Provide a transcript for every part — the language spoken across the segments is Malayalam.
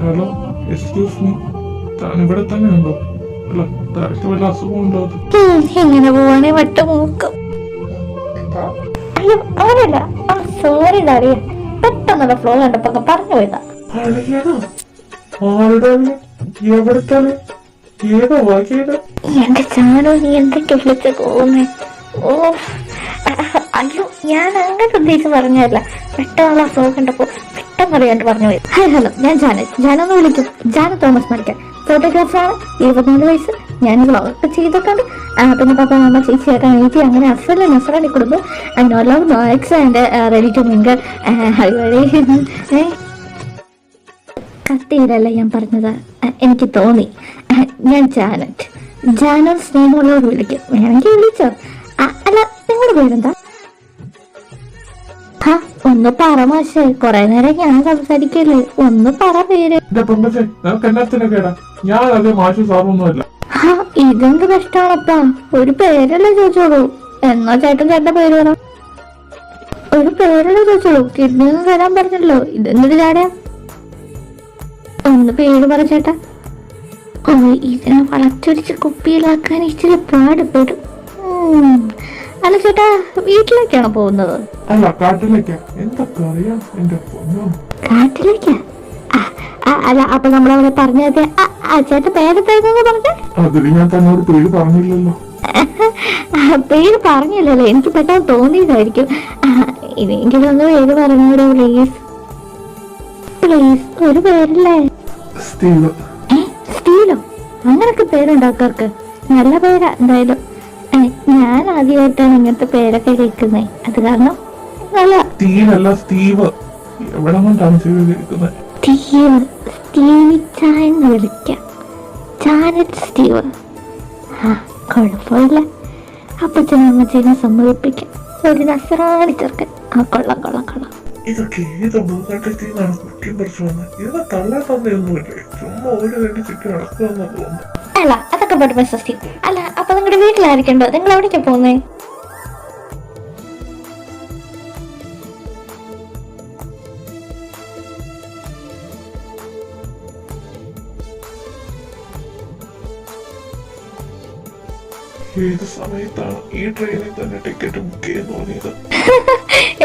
ഹലോ, എക്സ്ക്യൂസ് മീ, താൻ ഇവിടെ തന്നെ ഉണ്ടോ? അല്ല, തനിക്ക് വല്ല അസുഖം ഉണ്ടോ? എങ്ങനെ പോവാണേ വട്ട മൂക്കും. അയ്യോ അവരല്ല, സോറി ഡാഡിയ, പെട്ടെന്നുള്ള ഫ്ലോ കണ്ടപ്പോ പറഞ്ഞു പോയതാ. എന്റെ ചാനോ നീ എന്തൊക്കെ വിളിച്ച പോകുന്നേ? ഓ അയ്യോ, ഞാൻ അങ്ങനെ ഉദ്ദേശിച്ച് പറഞ്ഞല്ല, പെട്ടെന്നുള്ള ഫ്ലോ കണ്ടപ്പോ പെട്ടെന്ന് അറിയാണ്ട് പറഞ്ഞു പോയി. ഹായ് ഹലോ, ഞാൻ ജാനൊന്ന് വിളിക്കും. ജാന തോമസ് മരിക്കാൻ ഫോട്ടോഗ്രാഫറാണ്, 24 വയസ്സ്. ഞാൻ വ്ളോഗൊക്കെ ചെയ്തൊക്കെ ഉണ്ട്. പിന്നെ പപ്പ അമ്മ ചേച്ചി ചേട്ടൻ എനിക്ക് അങ്ങനെ അഫല്ല നസറാണി കൊടുത്തു. No love no ex and ready to mingle. കത്തിയിലല്ല ഞാൻ പറഞ്ഞത്, എനിക്ക് തോന്നി. ഞാൻ ജാനോ സ്നേഹമുള്ളവർ വിളിക്കും, വേണമെങ്കിൽ വിളിച്ചോ. അല്ല, നിങ്ങളുടെ പേരെന്താ? ഒന്ന് പറ മാഷേ, കൊറേ നേരം ഞാൻ സംസാരിക്കല്ലേ, ഒന്ന് പറ പേര്. ഇതെന്ത് കഷ്ടാണപ്പാ, ഒരു പേരല്ലേ ചോദിച്ചോളൂ. എന്നാ ചേട്ടന്റെ പേര് പറ. ഒരു പേരല്ലേ ചോദിച്ചോളൂ, കിഡ്നിന്ന് തരാൻ പറഞ്ഞല്ലോ. ഇതെന്തൊരു ചാടയാ? ഒന്ന് പേര് പറ ചേട്ടാ. ഓ, ഇതിനെ വളച്ചൊടിച്ച് കുപ്പിയിലാക്കാൻ ഇച്ചിരി പാടുപെടും. അല്ല ചേട്ടാ, വീട്ടിലേക്കാണോ പോകുന്നത്? അല്ല, കാട്ടിലേക്കാ. എന്തൊക്കെ അറിയാം എന്റെ പൊന്നോ. കാട്ടിലേക്കാ? അല്ല, അപ്പൊ നമ്മളവിടെ പറഞ്ഞത് ചേട്ടൻ പേരെന്തായിരുന്നു പറഞ്ഞേ? അതിന് ഞാൻ തന്നോട് പേര് പറഞ്ഞില്ലല്ലോ. പേര് പറഞ്ഞില്ലല്ലോ, എനിക്ക് പെട്ടെന്ന് തോന്നിയതായിരിക്കും. ഇനിയെങ്കിലും ഒന്ന് പേര് പറഞ്ഞൂടെ പ്ലീസ്. പ്ലീസ്, ഒരു പേരല്ലേ? സ്റ്റീലോ? അങ്ങനൊക്കെ പേരുണ്ടാക്കാർക്ക് നല്ല പേരാ എന്തായാലും. ഞാൻ ആദ്യമായിട്ടാണ് ഇങ്ങനത്തെ പേരൊക്കെ കേൾക്കുന്നത്, അത് കാരണം നല്ല. സ്റ്റീവ് ചായന്ന് വിളിക്കാം. Janet Steve. കുഴപ്പമില്ല, അപ്പച്ചനും അമ്മച്ചനെ സമ്മതിപ്പിക്കാം. ഒരു നസറാണി ചെറുക്കൻ. കൊള്ളാം കൊള്ളാം കൊള്ളാം. ഇതൊക്കെ ഏതോ ഭൂഘട്ടത്തിനാണ് കുറ്റം പറിച്ചുവന്ന്. ഇത് തള്ളാൻ തന്നെയൊന്നുമില്ലേ, ചുമ്മാ ഒരു വേണ്ടി ചുറ്റി നടക്കുമെന്ന് തോന്നുന്നു. അല്ല, അതൊക്കെ പോട്ട് മിസ്റ്റർ സ്റ്റീവ്. അല്ല, അപ്പൊ നിങ്ങളുടെ വീട്ടിലായിരിക്കണ്ടോ? നിങ്ങൾ എവിടേക്കാ പോകുന്നേ? ഏത് സമയത്താണ് ഈ ട്രെയിനിൽ തന്നെ ടിക്കറ്റ് ബുക്ക് ചെയ്യാൻ തോന്നിയത്?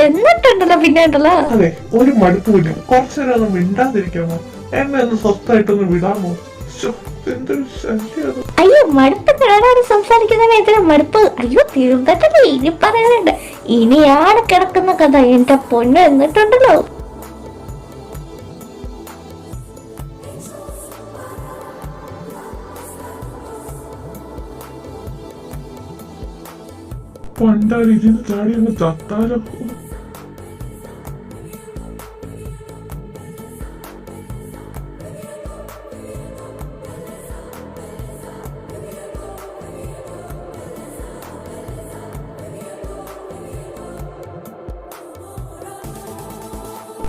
എന്നിട്ടുണ്ടല്ലോ പിന്നെ ഉണ്ടല്ലോ. അതെ, ഒരു മടുപ്പില്ല. കുറച്ചുനേരം ഒന്ന് മിണ്ടാതിരിക്കാമോ? എന്നെ ഒന്ന് സ്വസ്ഥായിട്ടൊന്ന് വിടാമോ? അയ്യോ, മടുപ്പ് കാണാതെ സംസാരിക്കുന്നതിന് എന്തിനാ മടുപ്പ്? അയ്യോ, തീർന്നിട്ടല്ലേ, ഇനി പറയാനുണ്ട്. ഇനിയാണ് കിടക്കുന്ന കഥ എന്റെ പൊന്ന്. എന്നിട്ടുണ്ടല്ലോ പണ്ടാൽ ഇതിന് ചാടി ഒന്ന് ചത്താലോ.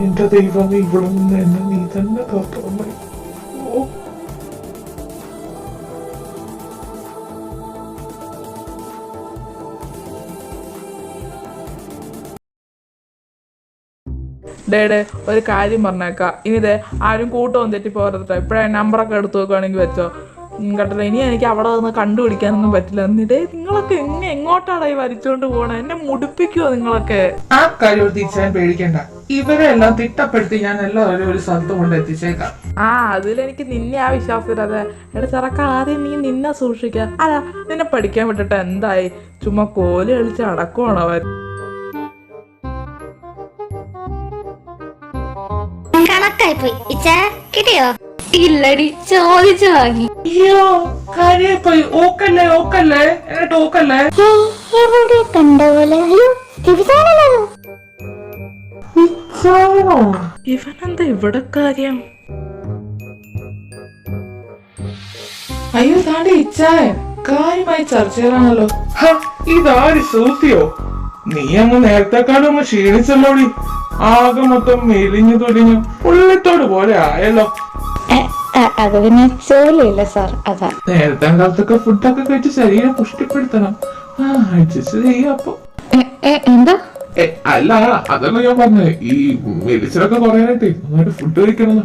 എന്റെ ദൈവമേ, ഇവിടെ നിന്ന് എന്നെ നീ തന്നെ കാത്തോളൂ. ഓ, ഡേഡേ, ഒരു കാര്യം പറഞ്ഞേക്കാം. ഇനിതേ ആരും കൂട്ടവും തെറ്റി പോരട്ടോ. ഇപ്പോഴേ നമ്പറൊക്കെ എടുത്ത് നോക്കുകയാണെങ്കിൽ വെച്ചോ കേട്ടല്ലോ. ഇനി എനിക്ക് അവിടെ നിന്ന് കണ്ടുപിടിക്കാനൊന്നും പറ്റില്ല. എന്നിട്ടേ നിങ്ങളൊക്കെ എങ്ങോട്ടാണ് ഈ വരച്ചോണ്ട് പോകണേ? എന്നെ മുടിപ്പിക്കുവോ നിങ്ങളൊക്കെ? ആ കാര്യം തിരിച്ചാൻ പേടിക്കണ്ട. ഇവരെ എല്ലാം തിട്ടപ്പെടുത്തി ഞാൻ എല്ലാവരും ഒരു സ്ഥലത്ത് കൊണ്ട് എത്തിച്ചേക്കാം. അതിലെനിക്ക് നിന്നെ ആ വിശ്വാസത്തിൽ. അതെ എടാ ചെറുക്ക, ആദ്യം നീ നിന്നെ സൂക്ഷിക്ക. അല്ല, നിന്നെ പഠിക്കാൻ വിട്ടിട്ട് എന്തായി? ചുമ്മാ കോല് കളിച്ച് അടക്കുവാണോ അവർ? കണക്കായി പോയി. കിട്ടിയോ? ഇല്ലടി, ചോദിച്ചു വാങ്ങി. അയ്യോ കാര്യായിപ്പോയി. ഓക്കല്ലേ ഓക്കല്ലേ എന്നിട്ട് ഓക്കല്ലേ? എവിടെ കണ്ട പോലെ? അയ്യോ ദിവസാണല്ലോ. ഇവനെന്താ ഇവിടെ കാര്യം? അയ്യോ താണ്ടി ഇച്ചായ കാര്യമായി ചർച്ച ചെയ്യണമല്ലോ. ഇതാര് സൂത്തിയോ? നീ അങ്ങ് നേരത്തെക്കാളും അങ്ങ് ക്ഷീണിച്ചല്ലോടി. ആകെ മൊത്തം മെലിഞ്ഞു തൊലിഞ്ഞു ഉള്ളിത്തോട് പോലെ ആയല്ലോ. അത് പിന്നെ ജോലിയില്ല സാർ, അതാ. നേരത്തെ കാലത്തൊക്കെ ഫുഡൊക്കെ കഴിച്ച് ശരീരം പുഷ്ടിപ്പെടുത്തണം. അഡ്ജസ്റ്റ് ചെയ്യാം അപ്പൊ. എന്താ? അല്ല അതല്ല ഞാൻ പറഞ്ഞത്, ഈ മെലിച്ചതൊക്കെ കുറയാനായിട്ടേ നന്നായിട്ട് ഫുഡ് കഴിക്കണമെന്ന്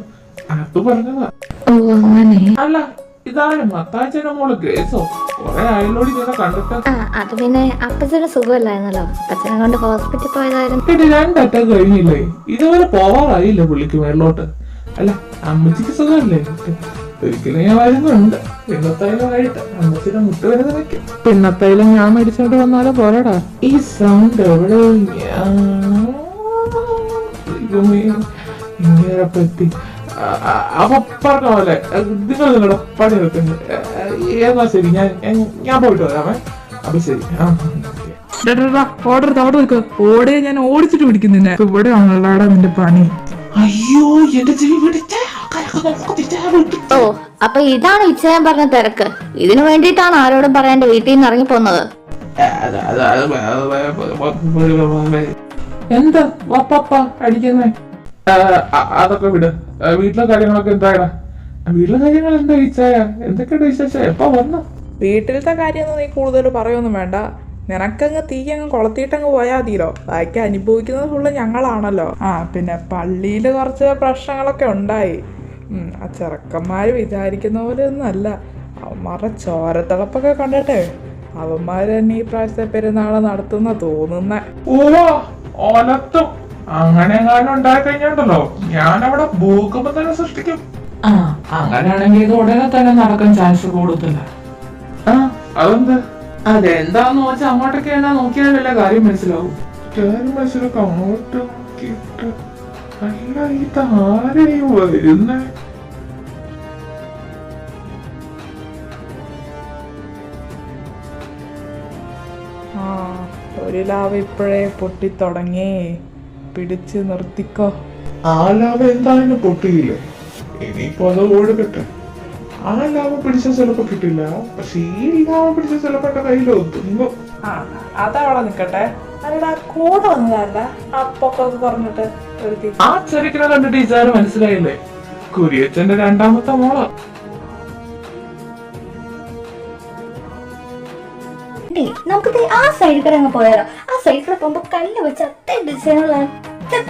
അത് പറഞ്ഞതാ. ഓ അങ്ങനെ. അല്ല ഇതാണ് മത്താച്ചയുടെ മോള് ഗ്രേസോ? കൊറേ ആയല്ലോടി ഇങ്ങനെ കണ്ടിട്ട്. അത് പിന്നെ അപ്പച്ചന് സുഖമില്ലായിരുന്നല്ലോ, അപ്പച്ചനെ കൊണ്ട് ഹോസ്പിറ്റലിൽ പോയതായിരുന്നു. പിന്നെ രണ്ടറ്റ കഴിഞ്ഞില്ലേ, ഇതുവരെ പോവാറായില്ല പുള്ളിക്ക് മേളിലോട്ട്. അല്ല അമ്മച്ചിക്ക് സുഖമല്ലേ? ഒരിക്കലും ഞാൻ വരുന്നുണ്ട് പിന്നത്തൈലമായിട്ട്. അമ്മച്ചിയുടെ മുട്ട് വരുന്ന വെക്കും. പിന്നത്തൈലം ഞാൻ മേടിച്ചോണ്ട് വന്നാലോ പോരടാ. ഈ സൗണ്ട് എവിടെ ഇങ്ങനെ പറ്റി. അപ്പൊ പറഞ്ഞ പോലെ നിങ്ങൾ നിങ്ങളുടെ പണി വെക്കുന്നത്. എന്നാ ശരി, ഞാൻ പോയിട്ട് വരാമേ. അപ്പൊ ശരി. ഓർഡർ അവിടെ നിൽക്കുക. ഓടെ ഞാൻ ഓടിച്ചിട്ട് പിടിക്കുന്നില്ല. ഇവിടെ ആണല്ലോടാ നിന്റെ പണി. അയ്യോ എന്റെ ചെവി പിടിച്ചേ. ഓ അപ്പൊ ഇതാണ് ഇച്ചയാൻ പറഞ്ഞ തിരക്ക്. ഇതിനു വേണ്ടിയിട്ടാണ് ആരോടും പറയാണ്ട് വീട്ടിൽ നിന്ന് ഇറങ്ങി പോന്നത്. എന്താ വപ്പ അടിക്കുന്നേ? അതൊക്കെ വിട്. വീട്ടിലെ കാര്യങ്ങളൊക്കെ എന്തായടാ? വീട്ടിലെ കാര്യങ്ങൾ എന്താ ഇച്ചായ? എന്തൊക്കെയുണ്ട് വിശേഷം? എപ്പ വന്നു? വീട്ടിലത്തെ കാര്യമൊന്നും നീ കൂടുതൽ പറയൊന്നും വേണ്ട. നിനക്കങ്ങ് തീ അങ്ങ് കൊളത്തിയിട്ടങ്ങ് പോയാൽ മതിയല്ലോ. ബാക്കി അനുഭവിക്കുന്നത് ഫുള്ള് ഞങ്ങളാണല്ലോ. പിന്നെ പള്ളിയിൽ കുറച്ച് പ്രശ്നങ്ങളൊക്കെ ഉണ്ടായി. ആ ചെറുക്കന്മാർ വിചാരിക്കുന്ന പോലെ ഒന്നും അല്ല. അവന്മാരുടെ ചോരത്തിളപ്പൊക്കെ കണ്ടിട്ടെ അവന്മാര് തന്നെ ഈ പ്രാവശ്യത്തെ പെരുന്നാള് നടത്തുന്ന തോന്നുന്ന. ഓലത്തും അങ്ങനെ എങ്ങാനും ഉണ്ടായി കഴിഞ്ഞുണ്ടല്ലോ, ഞാനവിടെ ഭൂകമ്പം തന്നെ സൃഷ്ടിക്കും. അങ്ങനെയാണെങ്കിൽ ഇത് ഉടനെ തന്നെ നടക്കാൻ ചാൻസ് കൂടുതല. അതെന്താ? അതെന്താന്ന് വെച്ചാൽ അങ്ങോട്ടൊക്കെ എന്നാ നോക്കിയാലല്ലേ കാര്യം മനസ്സിലാവും. കാര്യം മനസ്സിലാക്കാം. അങ്ങോട്ട് നോക്കിയിട്ട് അല്ല ഇതാരെയും വരുന്നേ? ഒരു ലാവ ഇപ്പോഴേ പൊട്ടിത്തുടങ്ങി. പിടിച്ച് നിർത്തിക്കോ. ആ ലാഭ എന്തായാലും പൊട്ടിയില്ലേ? ഇനിയിപ്പോ അത് ഓടുകട്ടെ. ആ ലാഭം പിടിച്ച ചിലപ്പോ കിട്ടില്ല, പക്ഷെ ഈ ലാഭം പിടിച്ച ചിലപ്പോ എന്റെ കയ്യിൽ ഒതുങ്ങും. അതവിടെ നിക്കട്ടെ. അല്ലടാ കൂടെ വന്നതല്ല അപ്പൊക്കെ പറഞ്ഞിട്ട് ആ ചെറുക്കിനെ കണ്ടിട്ട് ഇച്ചാര് മനസ്സിലായില്ലേ? കുരിയച്ചന്റെ രണ്ടാമത്തെ മോള. നമുക്ക് ആ സൈഡിൽ കൂടെ അങ്ങ് പോയാലോ? ആ സൈഡിൽ കൂടെ പോകുമ്പോ കല്ല് വെച്ച് അത്ര ഡിസൈനുകളാണ്,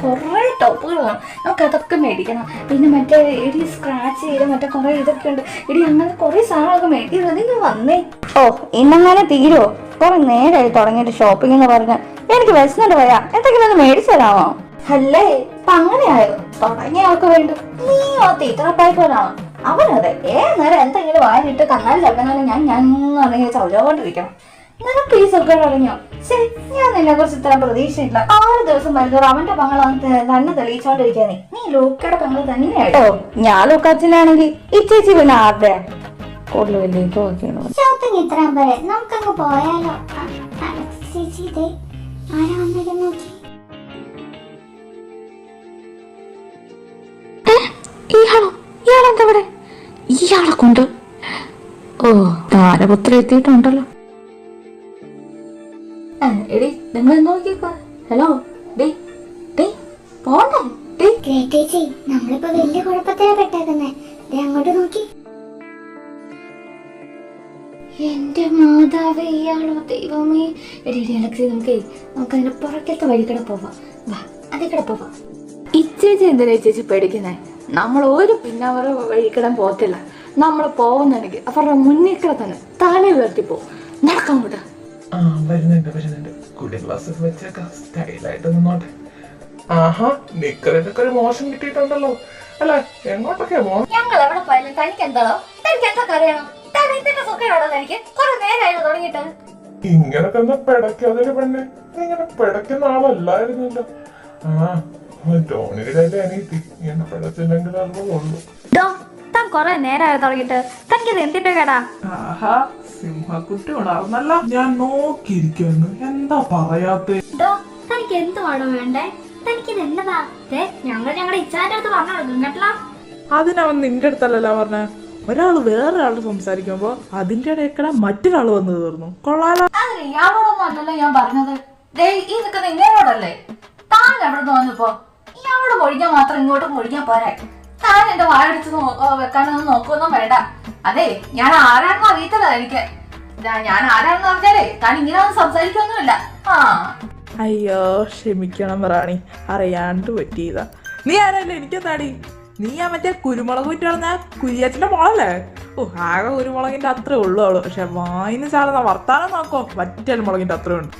കുറെ ടോപ്പുകൾ വേണം. നമുക്ക് അതൊക്കെ മേടിക്കണം. പിന്നെ മറ്റേ ഇടി സ്ക്രാച്ച് ചെയ്ത് മറ്റേ കുറെ ഇതൊക്കെ ഉണ്ട്. ഇടി അങ്ങനെ കുറെ സാധനങ്ങളൊക്കെ മേടിക്കുന്നത്. നിങ്ങൾ വന്നേ. ഓ ഇന്നങ്ങനെ തീരുമോ? കുറെ നേരമായി തുടങ്ങിയിട്ട് ഷോപ്പിംഗ് എന്ന് പറഞ്ഞ. എനിക്ക് വിശന്നിട്ട് പോയാ എന്തെങ്കിലും ഒന്ന് മേടിച്ചു തരാമോ? അല്ലേ ഇപ്പൊ അങ്ങനെയായോ? തുടങ്ങിയ ആൾക്ക് വേണ്ടു. നീ ആ തീറ്ററപ്പായിപ്പോലാണോ? അവനതെ നേരം എന്തെങ്കിലും വാങ്ങിട്ട് കണ്ണാൽ ചടങ്ങാനും ഞാൻ അല്ലെങ്കിൽ ചൗചോണ്ടിരിക്കണം. നിനക്ക് ഈ സുഖം അറിഞ്ഞോ? ശരി, ഞാൻ നിന്നെ കുറിച്ച് ഇത്ര പ്രതീക്ഷയില്ല. 6 ദിവസം വരുന്നോർ അവന്റെ പങ്ങളാണ് തന്നെ തെളിയിച്ചോണ്ടിരിക്കാ. നീ ലൂക്കയുടെ പങ്ങൾ തന്നെയായിട്ടോ. ഞാൻ ലൂക്കാച്ചിനാണെങ്കിൽ ഈ ചേച്ചി പിന്നെ ആരുടെ കൂടുതൽ വലിയ ഷോപ്പിംഗ് ഇത്രയും വരെ നമുക്കങ്ങ് പോയാലോ? ചേച്ചി ഇതേ ആരാ വന്നിരുന്നു നോക്കി. ഇയാളെന്തവിടെ? ഇയാളെ കൊണ്ട് ഓ താരപുത്ര എത്തിയിട്ടുണ്ടല്ലോ. എടി നിങ്ങൾ നോക്കിക്കോ. ഹലോ പോണ്ടേ? ചേച്ചി നമ്മളിപ്പോ വലിയ കുഴപ്പത്തിലാ പെട്ടേക്കുന്നേ. അങ്ങോട്ട് നോക്കി. എന്റെ മാതാവേ, ഇയാളോ ദൈവമേ. എടി അലക്സി, നമുക്കതിന്റെ പുറക്കത്തെ വഴിക്കടെ പോവാം. വാ, അതിക്കടെ പോവാം. ഇച്ചേച്ചി എന്തിനാ ചേച്ചി പേടിക്കുന്നേ? നമ്മൾ ഒരു പിന്നവരെ വഴിക്കിടാൻ പോകത്തില്ല. നമ്മൾ പോകുന്നുണ്ടെങ്കിൽ അവരുടെ മുന്നിൽ തന്നെ താനെ ഉയർത്തിപ്പോ. നടക്കാൻ വിട്ട. വരുന്നുണ്ട്. കൂടിയ ഗ്ലാസ് വെച്ചേക്കാം. സ്റ്റൈലായിട്ട് നിന്നോട്ടെ. ആഹാ, നിക്കറിനൊക്കെ ഒരു മോശം കിട്ടിയിട്ടുണ്ടല്ലോ. അല്ല എങ്ങോട്ടൊക്കെയാ പോണം? ഞങ്ങൾ എവിടെ പോയാലും തനിക്ക് എന്താണോ? തനിക്ക് എന്താ അറിയണം? തനിക്ക് കുറെ നേരമായിരുന്നു തുടങ്ങിയിട്ട്. ഇങ്ങനൊക്കെ ഒന്ന് പിടയ്ക്കാതൊരു പെണ്ണെ. ഇങ്ങനെ പിടയ്ക്കുന്ന ആളല്ലായിരുന്നല്ലോ. ടോണിയുടെ അനിയത്തി ഇങ്ങനെ പിടച്ചില്ലെങ്കിൽ അതുള്ളൂ. താൻ കുറെ നേരമായി തുടങ്ങിയിട്ട് തനിക്കിത് എന്തിന്റെ കേടാ? ആഹാ, സിംഹക്കുട്ടി ഉണർന്നല്ലോ. ഞാൻ നോക്കിയിരിക്കുന്നു, എന്താ പറയാത്തെ? തനിക്ക് എന്തുവാണോ വേണ്ടേ? തനിക്കിത് എന്നതാ? ഞങ്ങൾ ഞങ്ങളുടെ ഇച്ചാന്റെ അടുത്ത് പറഞ്ഞു കൊടുക്കും കേട്ടല്ലോ. അതിനവൻ നിന്റെ അടുത്തല്ലല്ലോ പറഞ്ഞ. ഒരാള് വേറൊരാള് സംസാരിക്കുമ്പോ അതിന്റെ ഇടയ്ക്കട മറ്റൊരാള് വന്ന് തീർന്നു. കൊള്ളാലോ. അങ്ങനെ ഇയാളോടൊന്നും അല്ലല്ലോ ഞാൻ പറഞ്ഞത്. ഈ നിൽക്കുന്ന ഇങ്ങോട്ടല്ലേ? താൻ എവിടെ തോന്നിപ്പോ ഇയാളോട് മൊഴിഞ്ഞാൽ മാത്രം ഇങ്ങോട്ട് മൊഴിഞ്ഞാൽ പോരെ. താൻ എന്റെ വാഴടിച്ച് വെക്കാനൊന്നും നോക്കൊന്നും വേണ്ട. അതെ, ഞാൻ ആരാണെന്ന് അറിയത്തില്ല എനിക്ക്. ഞാൻ ആരാണെന്ന് പറഞ്ഞാലേ താൻ ഇങ്ങനെ ഒന്നും സംസാരിക്കൊന്നുമില്ല. ആ അയ്യോ ക്ഷമിക്കണം റാണി, അറിയാണ്ട് പറ്റിയതാ. നീ ആരല്ലേ എനിക്കെന്താടി? നീ ആ മറ്റേ കുരുമുളക് വിറ്റ് കളഞ്ഞ കുരിയച്ചന്റെ മോളല്ലേ? ഓ, ആകെ കുരുമുളകിന്റെ അത്രേ ഉള്ളൂ അവള്. പക്ഷെ വായിന് ചാടുന്ന വർത്താനം നോക്കോ, വറ്റൽ മുളകിന്റെ അത്രേ ഉണ്ട്.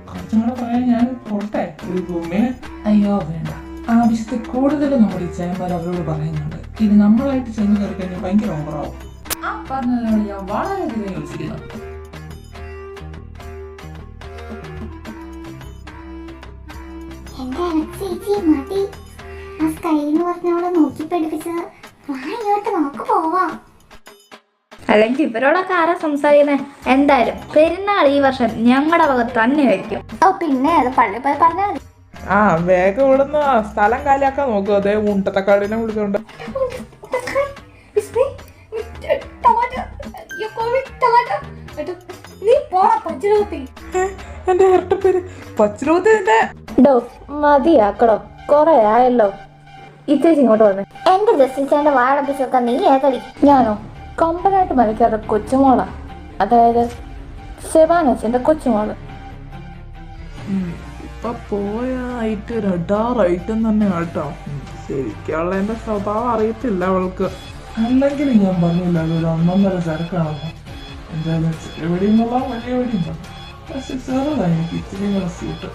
കുറച്ചും കൂടെ പറയാൻ ഞാൻ പോട്ടെ ഒരു ഭൂമിയെ? അയ്യോ വേണ്ട, ആവശ്യത്തിൽ കൂടുതൽ നമ്മുടെ ഈ ചേമ്പർ അവരോട് പറയുന്നുണ്ട്. ഇത് നമ്മളായിട്ട് ചെന്ന് കയറിക്കഴിഞ്ഞാൽ ഭയങ്കര ഓവറാവും. ആ പറഞ്ഞതിനോട് ഞാൻ വളരെയധികം യോജിക്കുന്നു. എന്റെ ചേച്ചി മതി. ആ സ്കൈന്ന് പറഞ്ഞവളെ നോക്കി പഠിപ്പിച്ചത്. വാ ഇങ്ങോട്ട് നമുക്ക് പോവാം. അല്ലെങ്കിൽ ഇവരോടൊക്കെ ആരാ സംസാരിക്കുന്നേ? എന്തായാലും പെരുന്നാൾ ഈ വർഷം ഞങ്ങളുടെ വക തന്നെ ആയിരിക്കും. ഓ പിന്നെ അത് പള്ളി പോയി പറഞ്ഞാൽ മതി. ആ വേഗം ഇവിടുന്ന് സ്ഥലം കാലിയാക്കാൻ നോക്കുക. അതേ ഊണ്ടത്തക്കാടിനെ വിളിച്ചോണ്ട്. എന്റെ ഇരട്ടപ്പേര് പച്ചിലൂത്തിന്റെ. ഡോ മതിയാക്കടോ, കൊറേ ആയല്ലോ. ഇത്തേച്ച് ഇങ്ങോട്ട് വന്നേ. എന്റെ ജസ്റ്റിച്ചാന്റെ വാഴപ്പിച്ചൊക്കെ നീ ഏതടി? ഞാനോ കമ്പനായിട്ട് മരിക്കാത്ത കൊച്ചുമോളാ, അതായത് സെബാനസിന്റെ കൊച്ചുമോള്. ഇപ്പൊ പോയ ഐറ്റ് റെഡാറൈറ്റം തന്നെ കേട്ടോ. ശരിക്കുള്ള എന്റെ സ്വഭാവം അറിയത്തില്ല അവൾക്ക്. അല്ലെങ്കിൽ ഞാൻ പറഞ്ഞില്ല അതൊരു ഒന്നൊന്നര ചരക്കാണെന്ന്. എന്തായാലും എവിടെയുള്ള വലിയ എവിടെയുണ്ടോ? പക്ഷെ ചെറുതാണ് എനിക്ക് ഇച്ചിരി കൂടെ സൂട്ട്.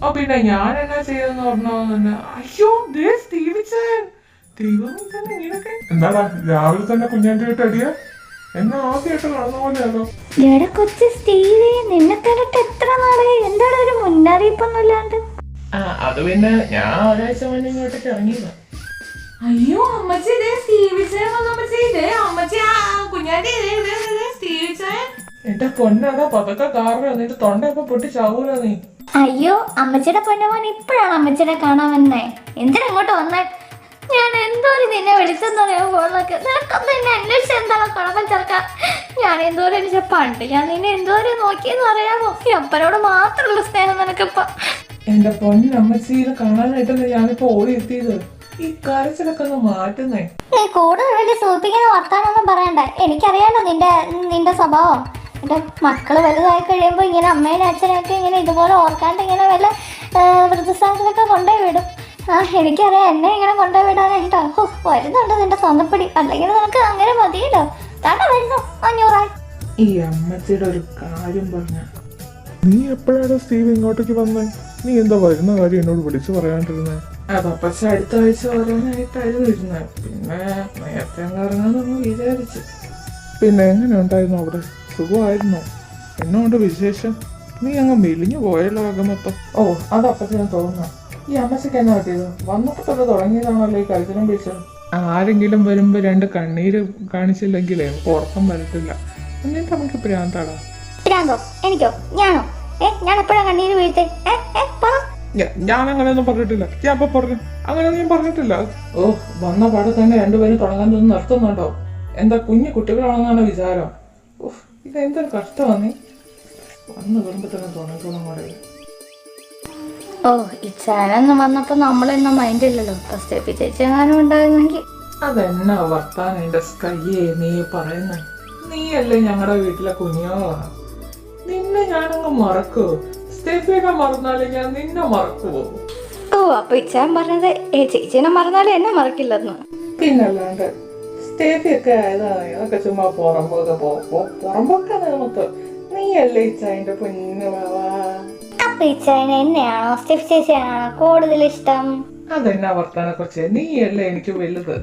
ഓ പിന്നെ ഞാൻ എന്നാ ചെയ്തെന്ന് പറഞ്ഞോ തന്നെ. അയ്യോ ദേ സ്റ്റീവിച്ചൻ, ദൈവമേ തന്നെ ഇങ്ങനൊക്കെ. എന്താടാ രാവിലെ തന്നെ കുഞ്ഞാൻ്റെ ആയിട്ട് അടിയ? എന്നെ ആദ്യമായിട്ട് കാണുന്ന പോലെയാണോ? എടാ കൊച്ചു സ്റ്റീവി, നിന്നെ കണ്ടിട്ട് എത്ര നാളായി? എന്താണ് ഒരു മുന്നറിയിപ്പൊന്നും ഇല്ലാണ്ട്? അത് പിന്നെ ഞാൻ ഒരാഴ്ച മുന്നേ ഇങ്ങോട്ടേക്ക് ഇറങ്ങിയതാ. അയ്യോ അമ്മച്ചി, അമ്മച്ചി കുഞ്ഞാന്റെ എന്റെ പൊന്നാടാ പതൊക്കെ കാരണം എന്നിട്ട് തൊണ്ടയൊക്കെ പൊട്ടി ചാവൂല നീ. അയ്യോ അമ്മച്ചിയുടെ പൊന്നമോൻ ഇപ്പോഴാണ് അമ്മച്ചിനെ കാണാൻ വന്നേ. എന്തിനാ ഇങ്ങോട്ട് വന്നേ? ഞാൻ എന്തോരം നിന്നെ വിളിച്ചെന്നറിയോ ഫോണിലൊക്കെ? നിനക്കൊന്നും എന്നെ അന്വേഷിച്ച എന്താണ് കുഴപ്പം ചേർക്കാം? ഞാൻ എന്തോരം അന്വേഷിച്ച പണ്ട് ഞാൻ നിന്നെ എന്തോരം നോക്കിയെന്ന് അറിയാമോ? അപ്പനോട് മാത്രമുള്ള സ്നേഹം നിനക്കിപ്പ. എന്റെ പൊന്നമ്മച്ചീനെ കാണാനായിട്ടല്ലേ ഞാനിപ്പോ ഓടി എത്തിയത്. ഈ കരച്ചിലൊക്കെ ഒന്ന് മാറ്റുന്നേ. കൂടുതൽ വലിയ സൂപ്പിക്കുന്ന വർത്താനൊന്നും പറയണ്ട. എനിക്കറിയാലോ നിന്റെ സ്വഭാവം. എന്റെ മക്കള് വലുതായി കഴിയുമ്പോ ഇങ്ങനെ അമ്മേനും അച്ഛനൊക്കെ ഇങ്ങനെ ഇതുപോലെ ഓർക്കാണ്ട് ഇങ്ങനെ വല്ല വൃദ്ധസ്ഥാനത്തിലൊക്കെ കൊണ്ടുപോയി വിടും. എനിക്കറിയാം എന്നെ ഇങ്ങനെ കൊണ്ടുപോയി വിടാനായിട്ടോ. വരുന്നുണ്ട് നിന്റെ സ്വന്തപ്പടി. അല്ലെങ്കിൽ നിനക്ക് അങ്ങനെ മതിയല്ലോ. താണ്ട വരുന്നു 500. ഈ അമ്മച്ചിയുടെ ഒരു കാര്യം പറഞ്ഞ. നീ എപ്പോഴാണ് സ്റ്റീവ് ഇങ്ങോട്ടേക്ക് വന്നേ? നീ എന്താ വരുന്ന കാര്യം എന്നോട് വിളിച്ചു പറയാണ്ടിരുന്നേ? അതാ പക്ഷെ അടുത്ത ആഴ്ച വരാനായിട്ടായിരുന്നു ഇരുന്നത്. പിന്നെ നേരത്തെ അങ്ങ് ഇറങ്ങാന്നൊന്ന് വിചാരിച്ചു. പിന്നെ എങ്ങനെ ഉണ്ടായിരുന്നു അവിടെ? സുഖമായിരുന്നോ? എന്നോണ്ട് വിശേഷം? നീ അങ്ങ് മെലിഞ്ഞു പോയല്ലോ അകമൊത്തം. ഓ അതപ്പച്ചനും തോന്നുന്നു. ഈ അമ്മച്ചക്ക് എന്നാ പറ്റിയത്? വന്നപ്പോ തൊട്ട് തുടങ്ങിയതാണല്ലോ ഈ കരുത്തിനും പിടിച്ചത്. ആരെങ്കിലും വരുമ്പോ 2 കണ്ണീര് കാണിച്ചില്ലെങ്കിലേ ഉറക്കം വരത്തില്ല. എന്നിട്ട് നമുക്ക് പ്രാന്താടാ. പ്രാന്തോ? എനിക്കോ? ഞാനോ? ഞാൻ എപ്പോഴാ കണ്ണീര് വീഴ്ത്തേ? ഞാൻ അങ്ങനെയൊന്നും പറഞ്ഞിട്ടില്ല. ഞാൻ അപ്പൊ പറഞ്ഞു അങ്ങനെയൊന്നും ഞാൻ പറഞ്ഞിട്ടില്ല. ഓ വന്ന പാടെ തന്നെ രണ്ടുപേരും തുടങ്ങാൻ തോന്നുന്നു നിർത്തുന്നുണ്ടോ? എന്താ കുഞ്ഞു കുട്ടികളാണെന്നാണ് വിചാരം? ഓഹ് ഇതെന്തൊരു കഷ്ടമാണ്. വന്ന് വരുമ്പോ തന്നെ തുടങ്ങിക്കോളും കൂടെ. ഓ ഈ ചാനൽ വന്നപ്പോ നമ്മളെന്ന മൈൻഡ് ഇല്ലല്ലോ. സ്റ്റെപ്പി ചേച്ചി എങ്ങാനും ഉണ്ടായിരുന്നെങ്കിൽ. അതെന്നാ വർത്താനം എന്റെ സ്കയ്യേ നീ പറയുന്നേ? നീയല്ലേ ഞങ്ങളുടെ വീട്ടിലെ കുഞ്ഞോ? നിന്നെ ഞാനങ്ങ് മറക്കോ? സ്റ്റെഫിനെ മറന്നാലേ ഞാൻ നിന്നെ മറക്കുവോ? ഓ അപ്പൊ ഇച്ചാൻ പറഞ്ഞത് ചേച്ചീനെ മറന്നാലും എന്നെ മറക്കില്ലെന്ന്. പിന്നല്ലാണ്ട് സ്റ്റേഫിയൊക്കെ ആയതാണ്. അതൊക്കെ ചുമ്മാ പുറമ്പോക്കാണ് നമുക്ക്. നീയല്ലേ ഇച്ചായന്റെ പൊന്നു വാവാ. അപ്പൊ ഇച്ചായന് എന്നെയാണോ സ്റ്റെഫി ചേച്ചിയാണോ കൂടുതൽ ഇഷ്ടം? അതെന്നാ വർത്താനെ കൊച്ചേ? നീയല്ലേ എനിക്ക് വലുത്.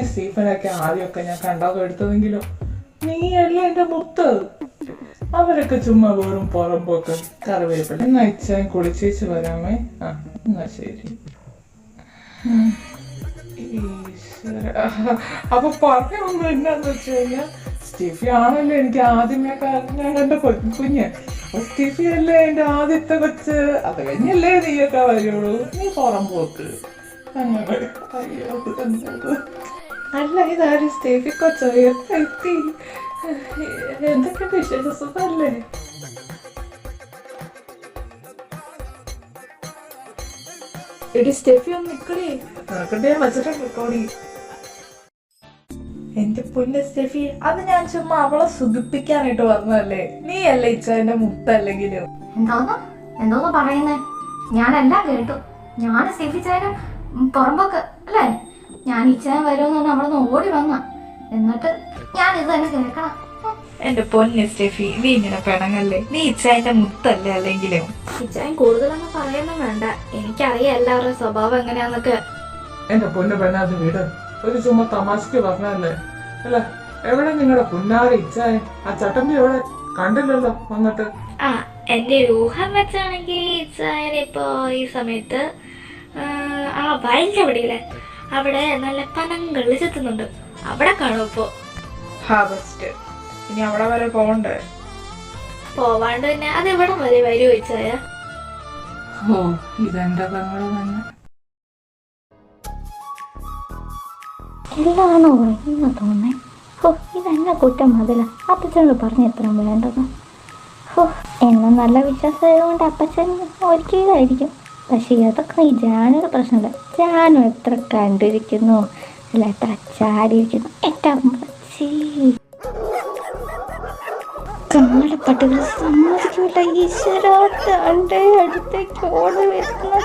സ്റ്റീഫനൊക്കെ ആദ്യമൊക്കെ ഞാൻ കണ്ടതും എടുത്തതെങ്കിലും നീയല്ല എന്റെ മുത്ത്. അവരൊക്കെ ചുമ്മാ വെറും പുറമ്പോക്ക് കറിവേപ്പില. എന്നാ ഇച്ചാൻ കുളിച്ചേച്ച് വരാമേ. ആ എന്നാ ശരി. അപ്പൊ പറഞ്ഞൊന്നും എന്നാന്ന് വെച്ച് കഴിഞ്ഞാൽ സ്റ്റീഫി ആണല്ലോ എനിക്ക് ആദ്യമേ ഞാൻ കണ്ട കുഞ്ഞ്. അപ്പൊ സ്റ്റീഫി അല്ലേ എന്റെ ആദ്യത്തെ കൊച്ച്. അത് കഴിഞ്ഞല്ലേ നീയൊക്കെ വരുള്ളൂ. നീ പുറമ്പോക്ക് അങ്ങനെ. അയ്യോ അല്ല ഇതാരും സ്റ്റീഫി കൊച്ചോ എത്തി. എന്തൊക്കെ വിശേഷ സുഖല്ലേ? എടി സ്റ്റെഫി ഒന്ന് നിക്കടി. നിനക്കട്ടെ ഞാൻ വെച്ചിട്ടുണ്ട് കോടി. എന്റെ പൊന്ന് സ്റ്റെഫി, അത് ഞാൻ ചുമ്മാ അവളെ സുഖിപ്പിക്കാനായിട്ട് പറഞ്ഞതല്ലേ. നീ അല്ലേ ഇച്ച എന്റെ മുത്തല്ലെങ്കിലും. എന്തോന്ന് പറയുന്നേ? ഞാനെല്ലാം കേട്ടു. ഞാൻ സ്റ്റെഫിച്ചാനും പുറമ്പൊക്കെ അല്ലേ? ഞാൻ ഇച്ചാൻ വരുമെന്ന് നമ്മളൊന്ന് ഓടി വന്ന, എന്നിട്ട് ഞാൻ ഇത് തന്നെ കേൾക്കണം. എന്റെ പൊന്ന് സ്റ്റെഫി, നീ ഇങ്ങനെ പിണങ്ങല്ലേ. നീ ഇച്ച എന്റെ മുത്തല്ലേ അല്ലെങ്കിലും. ഇച്ചാൻ കൂടുതലൊന്നും പറയുന്നു വേണ്ട, എനിക്കറിയാം എല്ലാവരുടെ സ്വഭാവം എങ്ങനെയാന്നൊക്കെ. എന്റെ പൊന്ന് പെണ്ണാത് വീട് ഒരു ചുമ്മാ തമാശക്ക് പറഞ്ഞല്ലേ. അല്ല എവിടെ നിങ്ങളുടെ പുന്നാരി ഇച്ചായ? ആ ചട്ടമ്പി എവിടെ? കണ്ടില്ലല്ലോ വന്നിട്ട്. ആ എന്റെ ഊഹം വെച്ചാണെങ്കിൽ ഇച്ചായനിപ്പോ ഈ സമയത്ത് ആ വയലിന്റെ അവിടെയില്ലേ, അവിടെ നല്ല പനങ്കളി ചെത്തുന്നുണ്ട്. അവിടെ കാണും ഇപ്പോ. ഹാർവസ്റ്റ്. ഇനി അവിടെ വരെ പോകണ്ടേ? പോവാണ്ട് പിന്നെ അത് എവിടെ വരെ വരുമോ ഇച്ചായ? ഓ ഇതെന്റെ പെങ്ങള് തന്നെ. എല്ലാണോ ഇന്ന് തോന്നേ. ഓ ഇതെന്നെ കുറ്റം മതില. അപ്പച്ചനോട് പറഞ്ഞ് എത്ര വേണ്ടെന്ന്. ഓ എന്നും നല്ല വിശ്വാസമായതുകൊണ്ട് അപ്പച്ചൻ ഒരുക്കിയതായിരിക്കും. പക്ഷേ അതൊക്കെ ഈ ജാനുടെ പ്രശ്നമില്ല. ജാനു എത്ര കണ്ടിരിക്കുന്നു, അല്ല എത്ര ചാടിയിരിക്കുന്നു. എൻ്റെ അമ്മച്ചി കാലപ്പട്ടുകൾ സമ്മതിക്കില്ല. ഈശ്വര തൻ്റെ അടുത്തേക്ക് ഓടി വരുന്ന